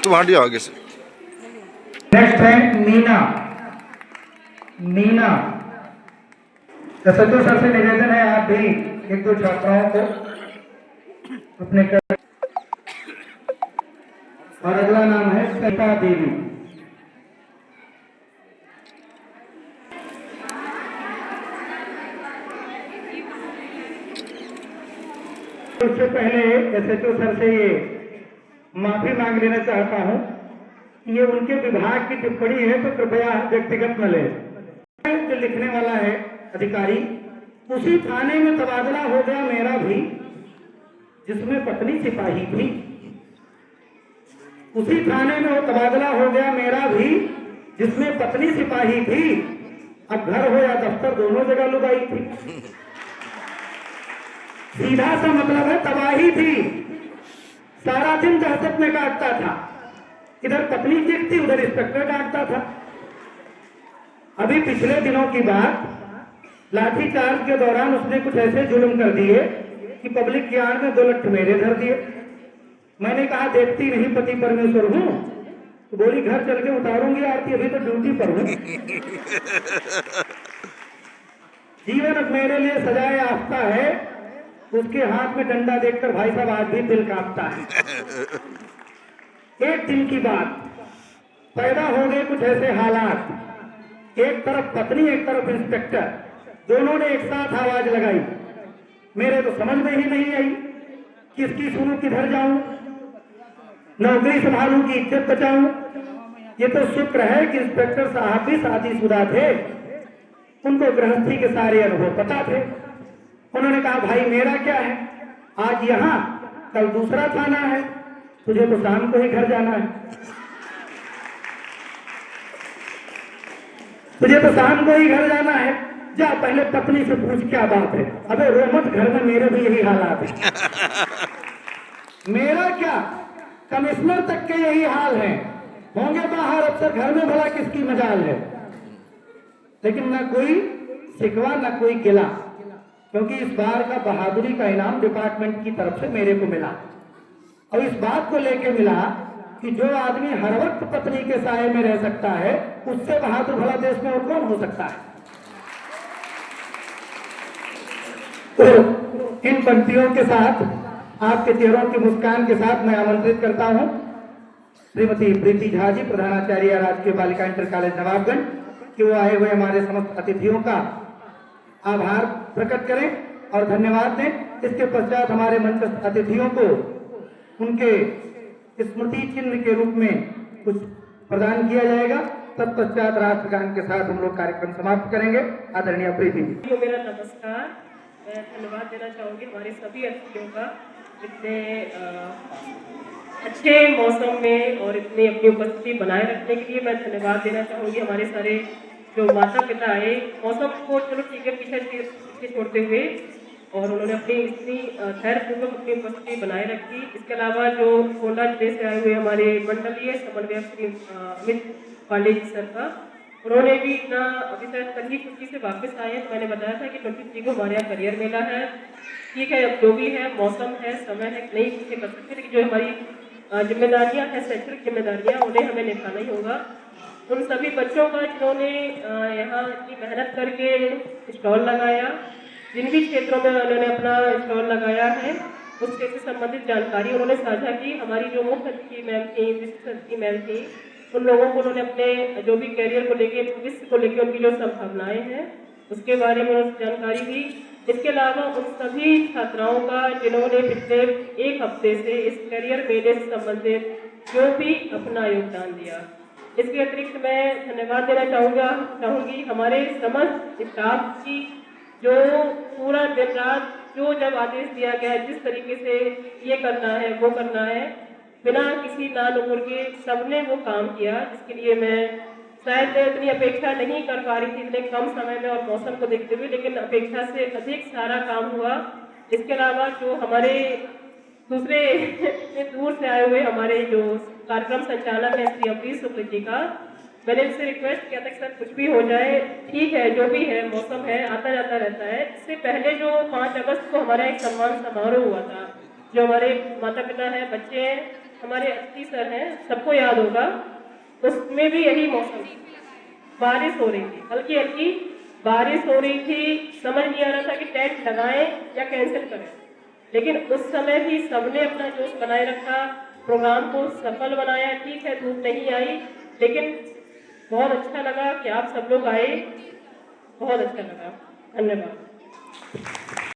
तुम्हारी आगे से। नेक्स्ट है मीना। मीना सचो सर से निवेदन है आप भी एक दो छात्राओं को अपने कर। और अगला नाम है सविता देवी। उससे पहले एसएचओ सर से ये माफी मांग लेना चाहता हूं कि ये उनके विभाग की टिप्पणी है तो कृपया व्यक्तिगत न ले। जो लिखने वाला है अधिकारी, उसी थाने में तबादला हो गया मेरा भी जिसमें पत्नी सिपाही थी। उसी थाने में वो तबादला हो गया मेरा भी जिसमें पत्नी सिपाही थी। अब घर हो या दफ्तर दोनों जगह लुगाई थी। सीधा सा मतलब है तबाही थी। सारा दिन दहशत में काटता था, इधर पत्नी देखती उधर इंस्पेक्टर डांटता था। अभी पिछले दिनों की बात, लाठीचार्ज के दौरान उसने कुछ ऐसे जुल्म कर दिए कि पब्लिक की आड़ में 2 लठ मेरे धर दिए। मैंने कहा देखती नहीं पति परमेश्वर हूं, तो बोली घर चल के उतारूंगी आरती, अभी तो ड्यूटी पर हूं। जीवन मेरे लिए सजाए आफता है, उसके हाथ में डंडा देखकर भाई साहब आज भी दिल कांपता है। एक दिन की बात, पैदा हो गए कुछ ऐसे हालात, एक तरफ पत्नी एक तरफ इंस्पेक्टर, दोनों ने एक साथ आवाज लगाई। मेरे तो समझ में ही नहीं आई किसकी सुनूं किधर जाऊं, नौकरी संभालूं की इज्जत बचाऊं। ये तो शुक्र है कि इंस्पेक्टर साहब भी शादीशुदा थे, उनको गृहस्थी के सारे अनुभव पता थे। उन्होंने कहा भाई मेरा क्या है, आज यहां कल दूसरा थाना है, तुझे तो शाम को ही घर जाना है। तुझे तो शाम को ही घर जाना है, जा पहले पत्नी से पूछ क्या बात है। अबे रोमत, घर में मेरे भी यही हालात है। मेरा क्या, कमिश्नर तक के यही हाल है, होंगे बाहर अफसर, घर में भला किसकी मजाल है। लेकिन न कोई शिकवा न कोई गिला, क्योंकि इस बार का बहादुरी का इनाम डिपार्टमेंट की तरफ से मेरे को मिला। और इस बात को लेके मिला कि जो आदमी हर वक्त पत्नी के साए में रह सकता है, उससे बहादुर भला देश में और कौन हो सकता है। तो इन पंक्तियों के साथ, आपके चेहरों की मुस्कान के साथ मैं आमंत्रित करता हूं श्रीमती प्रीति झा जी, प्रधानाचार्य राजकीय बालिका इंटर कॉलेज नवाबगंज, कि वो आए हुए हमारे समस्त अतिथियों का आभार प्रकट करें और धन्यवाद दें। इसके पश्चात हमारे मंच अतिथियों को उनके स्मृति चिन्ह के रूप में कुछ प्रदान किया जाएगा। तत्पश्चात राष्ट्रगान के साथ हम लोग कार्यक्रम समाप्त करेंगे। आदरणीय प्रीति जी। मेरा नमस्कार। मैं धन्यवाद देना चाहूँगी हमारे सभी अतिथियों का, इतने अच्छे मौसम में और इतनी अपनी उपस्थिति बनाए रखने के लिए मैं धन्यवाद देना चाहूँगी। हमारे सारे जो माता पिता आए, मौसम को चलो ठीक है पीछे छोड़ते हुए, और उन्होंने अपनी इतनी धैर्यपूर्वक अपनी उपस्थिति बनाए रखी। इसके अलावा जो गोंडा जिले से आए हुए हमारे मंडलीय समन्वयक श्री अमित पांडे जी सर का, उन्होंने भी इतना अभी तक कल ही छुट्टी से वापस आए हैं। तो मैंने बताया था कि 23 को हमारे यहाँ करियर मेला है, ठीक है, अब जो भी है मौसम है, समय है, नहीं पीछे कर सकते, लेकिन जो हमारी जिम्मेदारियाँ हैं, शैक्षणिक जिम्मेदारियाँ, उन्हें हमें निभाना ही होगा। उन सभी बच्चों का जिन्होंने यहाँ इतनी मेहनत करके स्टॉल लगाया, जिन भी क्षेत्रों में उन्होंने अपना स्टॉल लगाया है, उस क्षेत्र से संबंधित जानकारी उन्होंने साझा की। हमारी जो मुख्य अतिथि मैम थी, विशिष्ट अतिथि मैम थी, उन लोगों को उन्होंने अपने जो भी कैरियर को लेके, भविष्य को लेके उनकी जो संभावनाएं हैं उसके बारे में जानकारी दी। इसके अलावा उन सभी छात्राओं का जिन्होंने पिछले 1 हफ्ते से इस करियर मेले से संबंधित जो भी अपना योगदान दिया। इसके अतिरिक्त मैं धन्यवाद देना चाहूँगी हमारे समस्त स्टाफ की, जो पूरा दिन रात जो जब आदेश दिया गया जिस तरीके से ये करना है वो करना है, बिना किसी नानुकुर के सबने वो काम किया, जिसके लिए मैं शायद इतनी अपेक्षा नहीं कर पा रही थी इतने कम समय में और मौसम को देखते हुए, लेकिन अपेक्षा से अधिक सारा काम हुआ। इसके अलावा जो हमारे दूसरे दूर से आए हुए हमारे जो कार्यक्रम संचालक है श्री अमरीश शुक्ल जी का, मैंने इनसे रिक्वेस्ट किया था कि सर कुछ भी हो जाए, ठीक है जो भी है, मौसम है, आता जाता रहता है। इससे पहले जो 5 अगस्त को हमारा एक सम्मान समारोह हुआ था, जो हमारे माता पिता हैं, बच्चे हैं, हमारे अस्सी सर हैं, सबको याद होगा, उसमें भी यही मौसम, बारिश हो रही थी, हल्की हल्की बारिश हो रही थी, समझ नहीं आ रहा था कि टेंट लगाएं या कैंसिल करें, लेकिन उस समय भी सबने अपना जोश बनाए रखा, प्रोग्राम को सफल बनाया। ठीक है, धूप नहीं आई, लेकिन बहुत अच्छा लगा कि आप सब लोग आए, बहुत अच्छा लगा। धन्यवाद।